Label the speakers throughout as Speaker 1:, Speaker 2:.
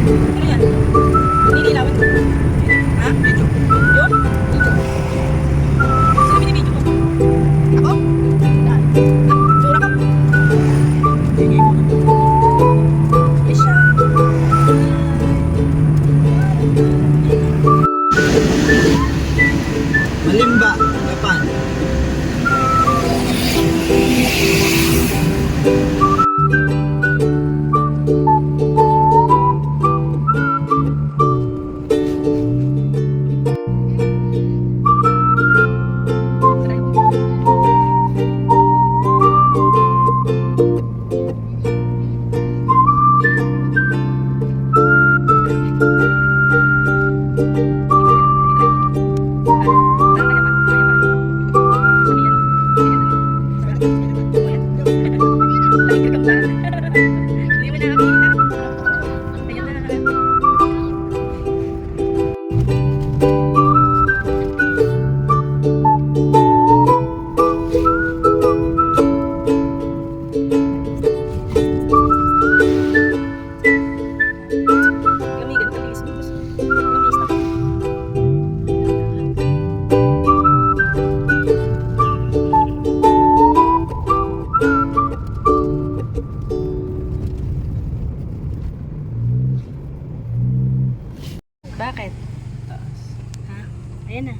Speaker 1: Ano yan? Ninilawan ko. Ha? Video. Yun? Video. Sino binibidyo mo? Ako? Yan. Tsura ko? Sige mo. Eh siya.
Speaker 2: Malimba, Japan.
Speaker 1: Bakit? Ha? Ayan na.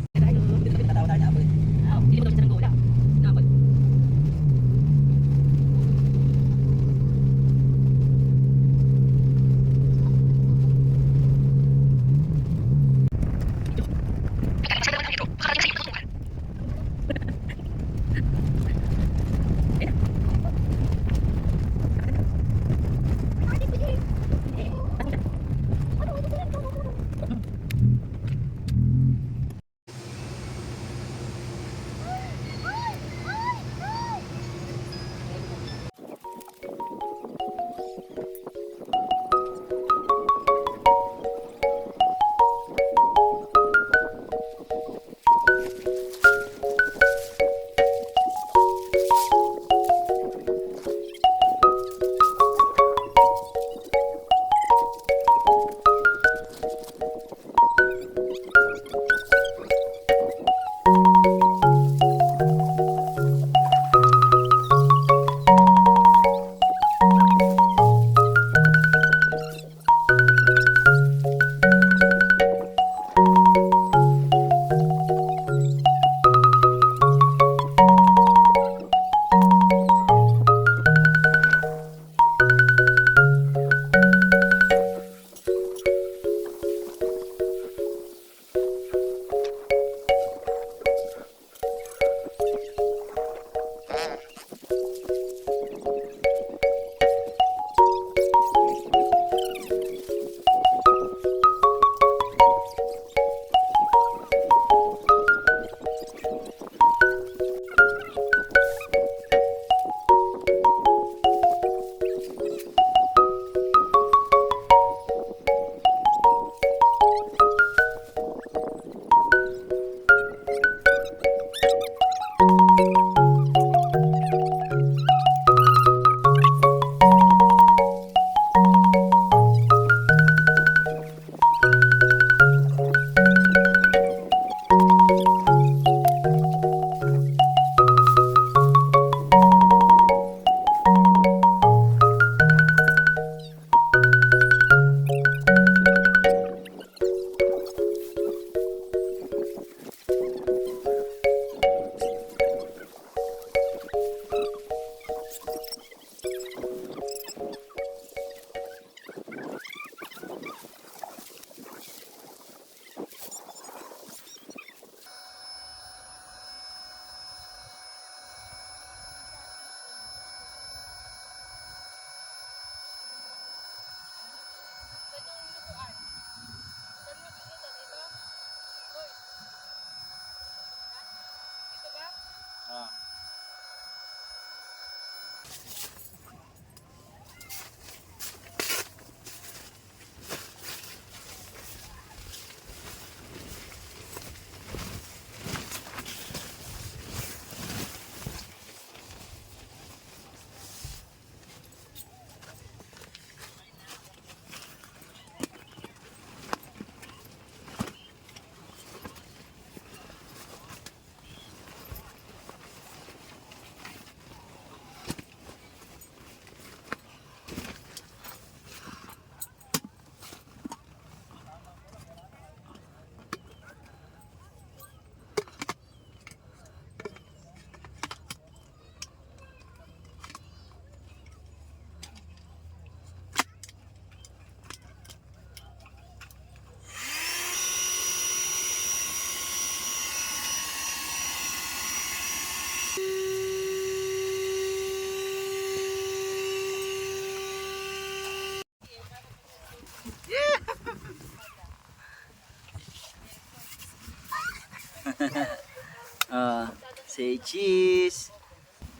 Speaker 2: Say cheese.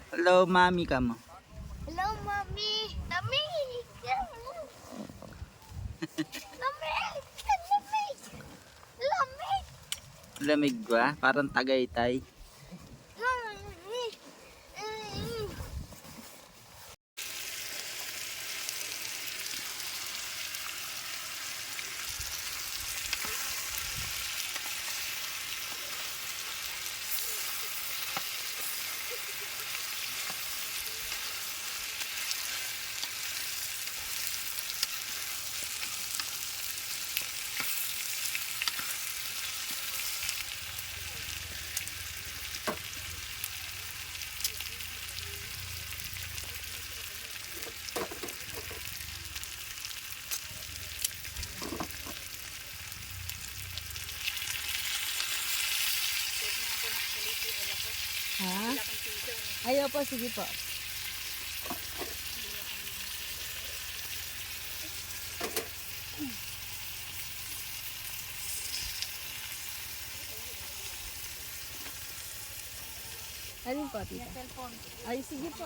Speaker 2: Hello, mommy ka mo.
Speaker 3: Hello, Mommy. Lamig! Lamig! Lamig! Lamig!
Speaker 2: Lamig ba? Parang Tagaytay.
Speaker 3: Lamig!
Speaker 1: Ha? Ayaw po, sige po. Alin po, tita? Ay, sige po.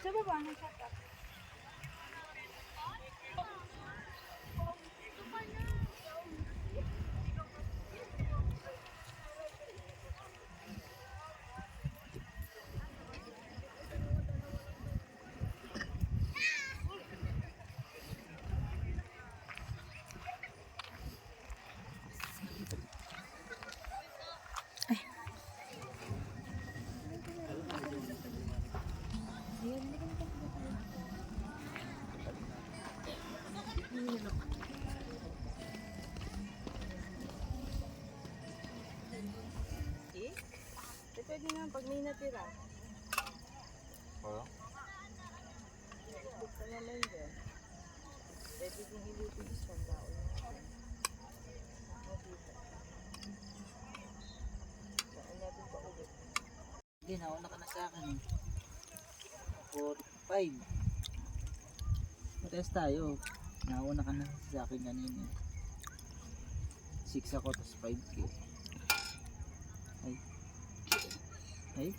Speaker 1: Sa baba, nasa top. Pwede nga pag may natira.
Speaker 2: Oo.
Speaker 1: Bukta naman dyan. Pwede din hilupin isang tao. Makita. Saan natin pa ulit?
Speaker 2: Hindi, nauna ka na sa akin eh. 45. Test tayo. Nauna ka na sa akin kanina. 6 ako, tapos 5K. Ay. Ay.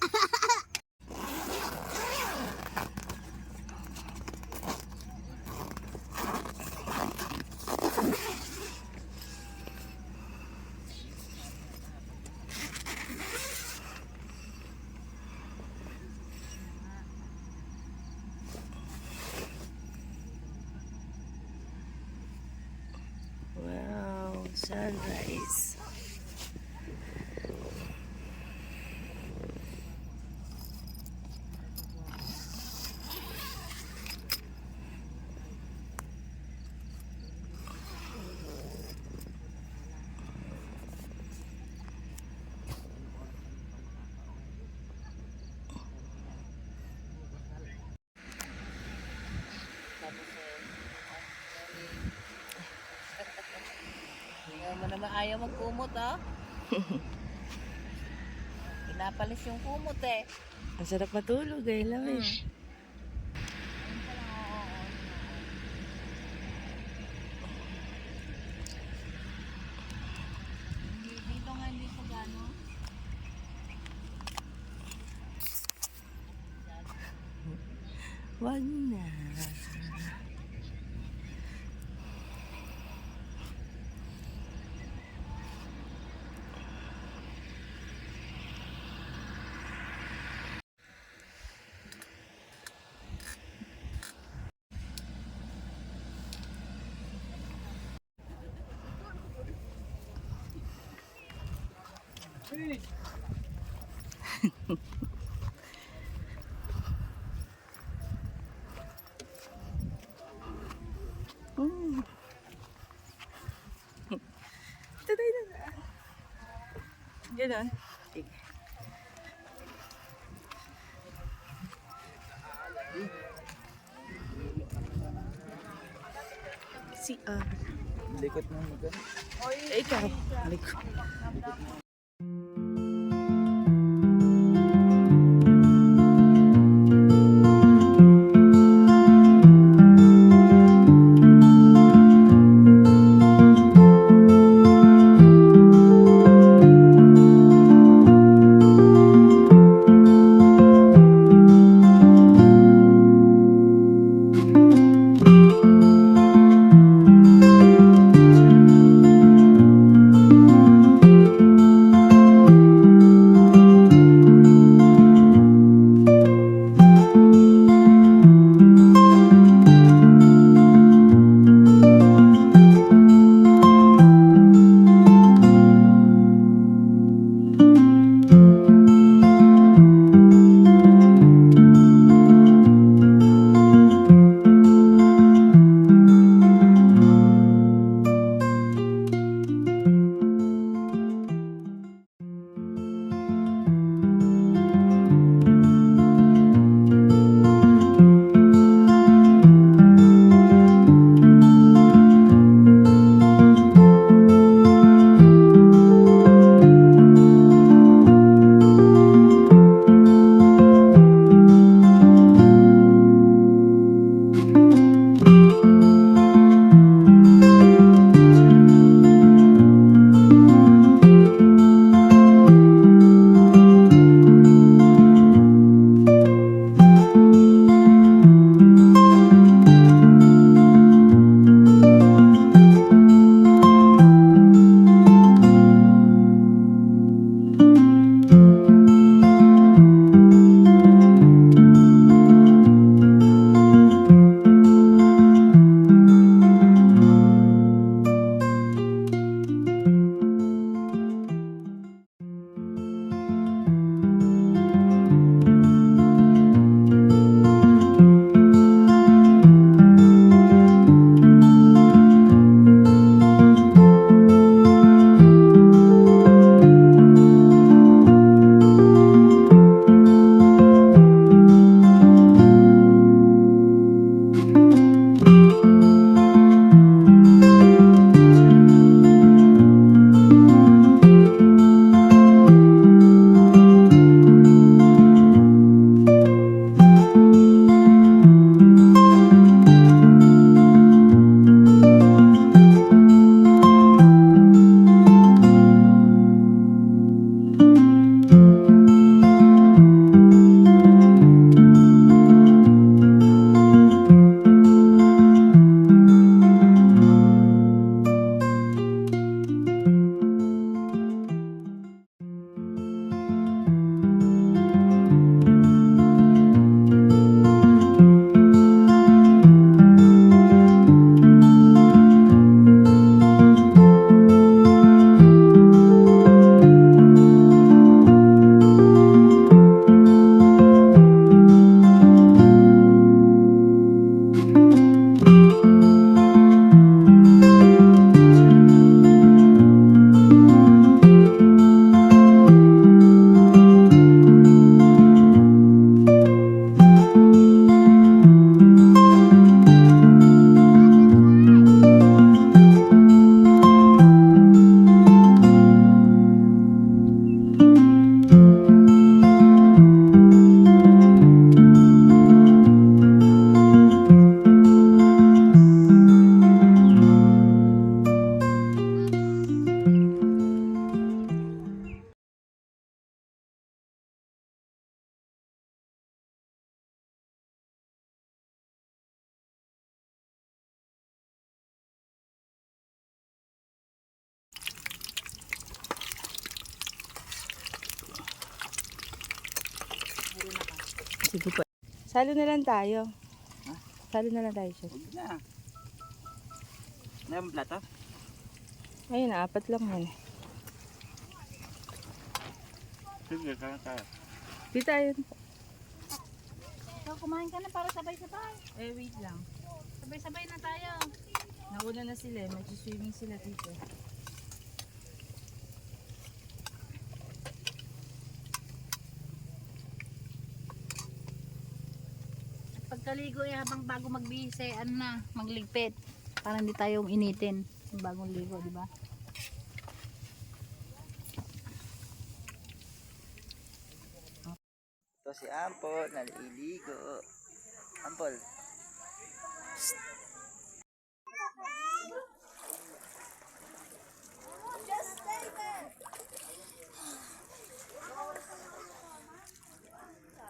Speaker 1: Wow, sunrise. Tingnan mo naman ayaw magkumot, ah. Pinapalis yung kumot eh.
Speaker 4: Ang sarap matulog eh, lamig.
Speaker 1: Dito nga hindi ko gano'n.
Speaker 4: Wag na. Tatay na na. Ganon. Sige.
Speaker 2: Likot mo mo gano'n.
Speaker 4: Ikaw. Likod. Sige po. Salo na lang tayo.
Speaker 2: Ha?
Speaker 4: Salo na lang tayo siya.
Speaker 2: Huwag na. Meron plato?
Speaker 4: Ayun, 4 lang yan.
Speaker 2: Sige, kaya tayo.
Speaker 4: Di tayo.
Speaker 1: So, kumain ka na para sabay-sabay.
Speaker 4: Eh, wait lang.
Speaker 1: Sabay-sabay na tayo.
Speaker 4: Nauna na sila. Mag-swimming sila dito.
Speaker 1: At pagkaligo habang bago magbihis ano na, magligpit. Para hindi tayo initin yung bagong ligo, di ba?
Speaker 2: Ito si Ampol, naliligo. Ampol.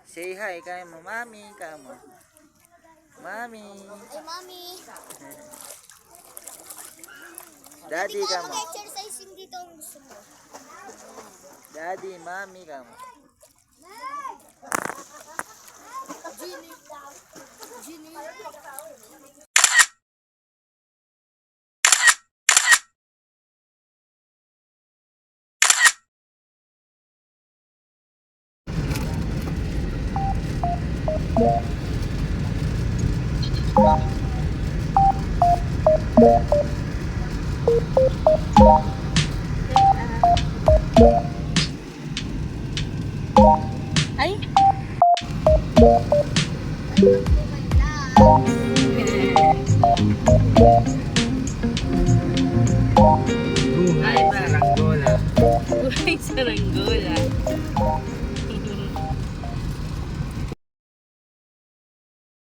Speaker 2: Say hi, kaya mo, mami, kaya mo. Mami.
Speaker 3: Ay, mami.
Speaker 2: Daddy,
Speaker 3: Hindi
Speaker 2: kaya
Speaker 3: ko
Speaker 2: mo.
Speaker 3: mag-exercising dito ang gusto mo.
Speaker 2: Daddy, mami, kaya mo.
Speaker 3: Ginny. Ginny.
Speaker 4: Ay!
Speaker 2: Buhay, parang bola.
Speaker 4: Buhay saranggola.